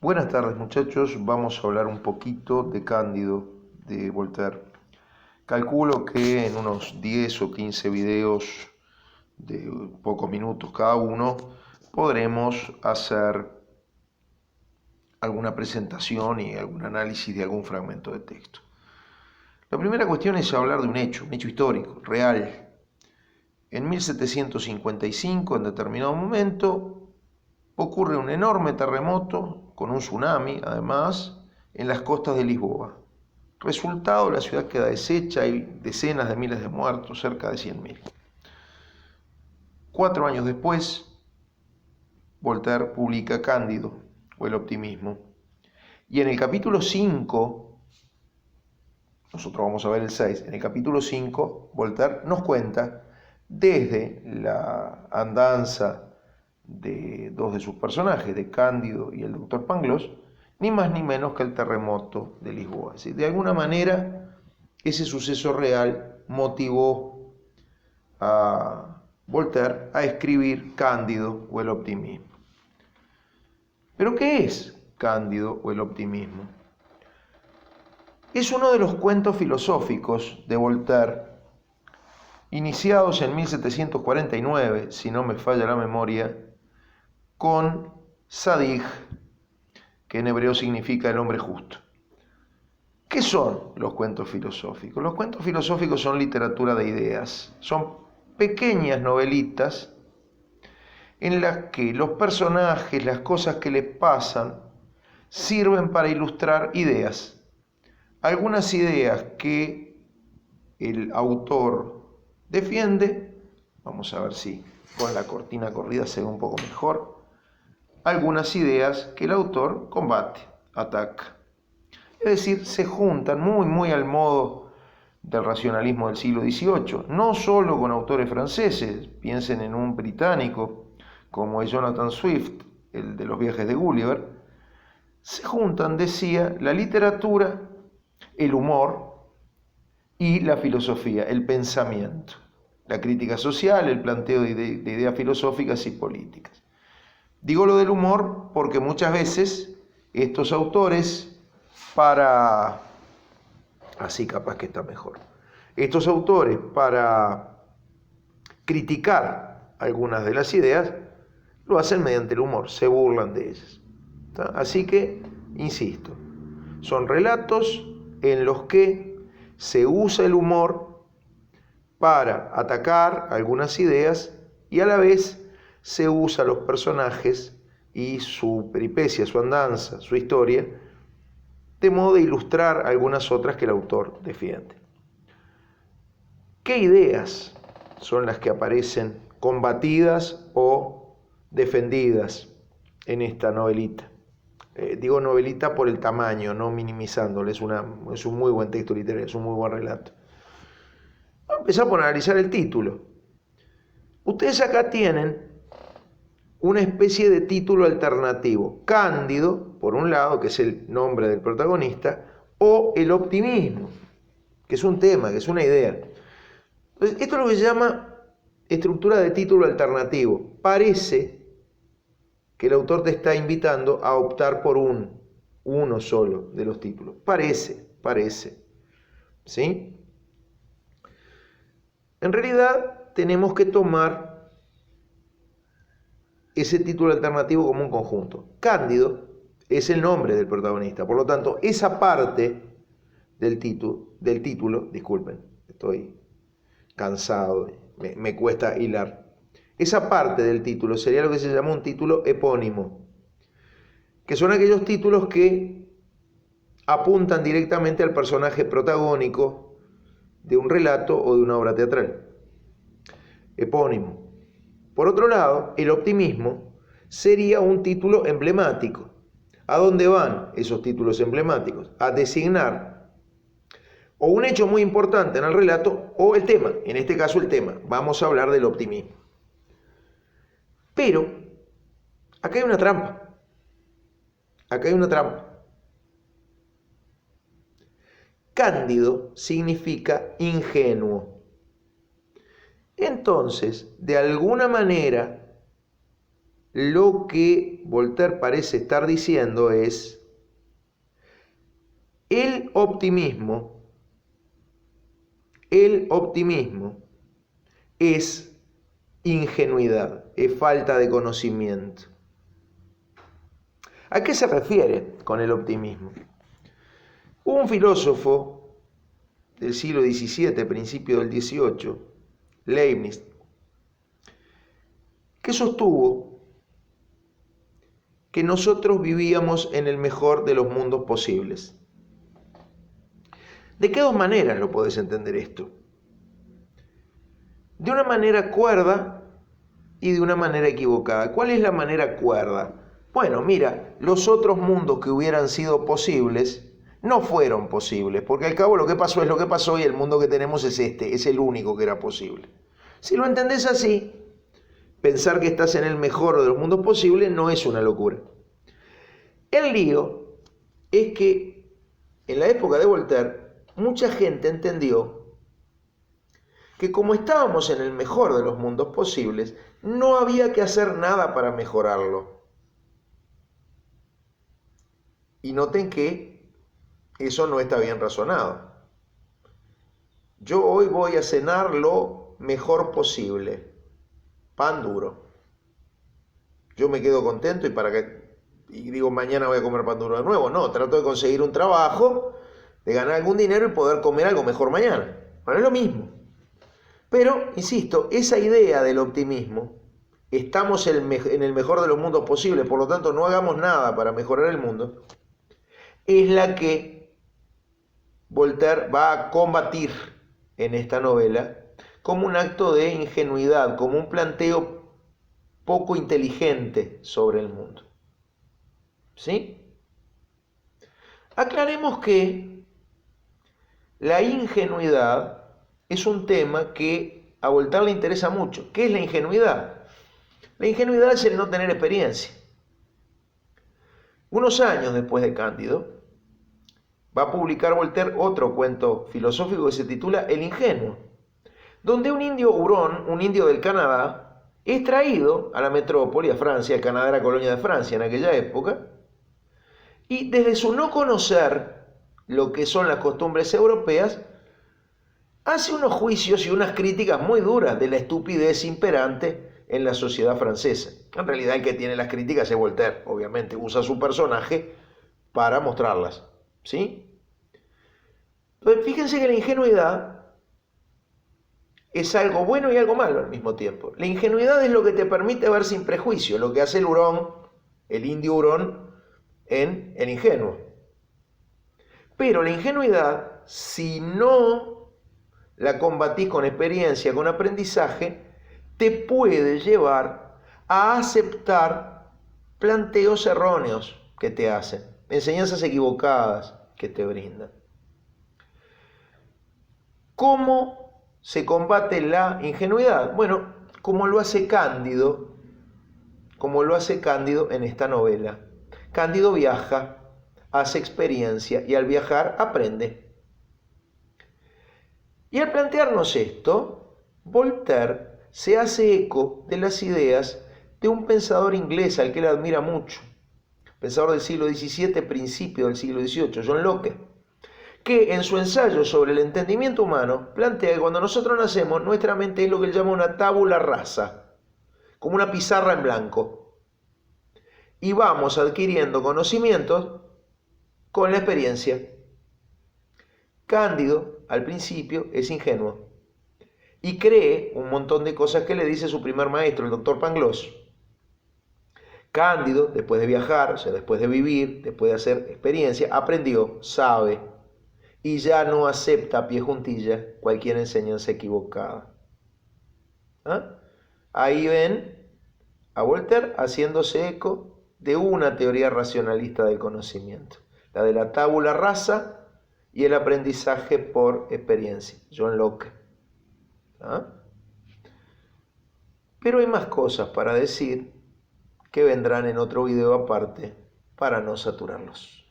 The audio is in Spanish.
Buenas tardes muchachos, vamos a hablar un poquito de Cándido de Voltaire. Calculo que en unos 10 o 15 videos de pocos minutos cada uno podremos hacer alguna presentación y algún análisis de algún fragmento de texto. La primera cuestión es hablar de un hecho histórico, real. En 1755, en determinado momento, ocurre un enorme terremoto con un tsunami, además, en las costas de Lisboa. Resultado, la ciudad queda deshecha, hay decenas de miles de muertos, cerca de 100.000. 4 años después, Voltaire publica Cándido, o el optimismo. Y en el capítulo 5, nosotros vamos a ver el 6, en el capítulo 5, Voltaire nos cuenta desde la andanza de dos de sus personajes, de Cándido y el doctor Pangloss, ni más ni menos que el terremoto de Lisboa. Es decir, de alguna manera, ese suceso real motivó a Voltaire a escribir Cándido o el optimismo. ¿Pero qué es Cándido o el optimismo? Es uno de los cuentos filosóficos de Voltaire, iniciados en 1749, si no me falla la memoria, con Zadig, que en hebreo significa el hombre justo. ¿Qué son los cuentos filosóficos? Los cuentos filosóficos son literatura de ideas, son pequeñas novelitas en las que los personajes, las cosas que les pasan, sirven para ilustrar ideas. Algunas ideas que el autor defiende, vamos a ver si con la cortina corrida se ve un poco mejor, algunas ideas que el autor combate, ataca. Es decir, se juntan muy al modo del racionalismo del siglo XVIII, no solo con autores franceses, piensen en un británico como es Jonathan Swift, el de los viajes de Gulliver, se juntan, decía, la literatura, el humor y la filosofía, el pensamiento, la crítica social, el planteo de ideas filosóficas y políticas. Digo lo del humor porque muchas veces estos autores, así capaz que está mejor, estos autores para criticar algunas de las ideas, lo hacen mediante el humor, se burlan de ellas. ¿Está? Así que, insisto, son relatos en los que se usa el humor para atacar algunas ideas y a la vez se usa a los personajes y su peripecia, su andanza, su historia, de modo de ilustrar algunas otras que el autor defiende. ¿Qué ideas son las que aparecen combatidas o defendidas en esta novelita? Digo novelita por el tamaño, no minimizándole, es un muy buen texto literario, es un muy buen relato. Vamos a empezar por analizar el título. Ustedes acá tienen una especie de título alternativo. Cándido, por un lado, que es el nombre del protagonista, o el optimismo, que es un tema, que es una idea. Entonces, esto es lo que se llama estructura de título alternativo. Parece que el autor te está invitando a optar por uno solo de los títulos. Parece. ¿Sí? En realidad, tenemos que tomar ese título alternativo como un conjunto. Cándido es el nombre del protagonista, por lo tanto, esa parte del título, disculpen, estoy cansado, me cuesta hilar. Esa parte del título sería lo que se llama un título epónimo, que son aquellos títulos que apuntan directamente al personaje protagónico de un relato o de una obra teatral. Epónimo. Por otro lado, el optimismo sería un título emblemático. ¿A dónde van esos títulos emblemáticos? A designar o un hecho muy importante en el relato o el tema. En este caso el tema. Vamos a hablar del optimismo. Pero acá hay una trampa. Acá hay una trampa. Cándido significa ingenuo. Entonces, de alguna manera, lo que Voltaire parece estar diciendo es: el optimismo es ingenuidad, es falta de conocimiento. ¿A qué se refiere con el optimismo? Hubo un filósofo del siglo XVII, principio del XVIII, Leibniz, que sostuvo que nosotros vivíamos en el mejor de los mundos posibles. ¿De qué dos maneras lo podés entender esto? De una manera cuerda y de una manera equivocada. ¿Cuál es la manera cuerda? Bueno, mira, los otros mundos que hubieran sido posibles no fueron posibles, porque al cabo lo que pasó es lo que pasó y el mundo que tenemos es este, es el único que era posible. Si lo entendés así, pensar que estás en el mejor de los mundos posibles no es una locura. El lío es que en la época de Voltaire mucha gente entendió que como estábamos en el mejor de los mundos posibles, no había que hacer nada para mejorarlo. Y noten que eso no está bien razonado. Yo hoy voy a cenar lo mejor posible. Pan duro. Yo me quedo contento y digo mañana voy a comer pan duro de nuevo. No, trato de conseguir un trabajo, de ganar algún dinero y poder comer algo mejor mañana. Bueno, es lo mismo. Pero, insisto, esa idea del optimismo, estamos en el mejor de los mundos posibles, por lo tanto no hagamos nada para mejorar el mundo, es la que Voltaire va a combatir en esta novela como un acto de ingenuidad, como un planteo poco inteligente sobre el mundo. ¿Sí? Aclaremos que la ingenuidad es un tema que a Voltaire le interesa mucho. ¿Qué es la ingenuidad? La ingenuidad es el no tener experiencia. Unos años después de Cándido, va a publicar Voltaire otro cuento filosófico que se titula El ingenuo, donde un indio hurón, un indio del Canadá, es traído a la metrópoli, a Francia. El Canadá era colonia de Francia en aquella época, y desde su no conocer lo que son las costumbres europeas, hace unos juicios y unas críticas muy duras de la estupidez imperante en la sociedad francesa. En realidad el que tiene las críticas es Voltaire, obviamente, usa su personaje para mostrarlas, ¿sí? Entonces, fíjense que la ingenuidad es algo bueno y algo malo al mismo tiempo. La ingenuidad es lo que te permite ver sin prejuicio, lo que hace el hurón, el indio hurón, en El ingenuo. Pero la ingenuidad, si no la combatís con experiencia, con aprendizaje, te puede llevar a aceptar planteos erróneos que te hacen, enseñanzas equivocadas que te brindan. ¿Cómo se combate la ingenuidad? Bueno, como lo hace Cándido en esta novela. Cándido viaja, hace experiencia y al viajar aprende. Y al plantearnos esto, Voltaire se hace eco de las ideas de un pensador inglés al que él admira mucho, pensador del siglo XVII, principio del siglo XVIII, John Locke, que en su ensayo sobre el entendimiento humano plantea que cuando nosotros nacemos, nuestra mente es lo que él llama una tabula rasa, como una pizarra en blanco, y vamos adquiriendo conocimientos con la experiencia. Cándido, al principio, es ingenuo y cree un montón de cosas que le dice su primer maestro, el doctor Pangloss. Cándido, después de viajar, o sea, después de vivir, después de hacer experiencia, aprendió, sabe, y ya no acepta a pie juntilla cualquier enseñanza equivocada. ¿Ah? Ahí ven a Voltaire haciéndose eco de una teoría racionalista del conocimiento, la de la tabula rasa y el aprendizaje por experiencia, John Locke. ¿Ah? Pero hay más cosas para decir que vendrán en otro video aparte para no saturarlos.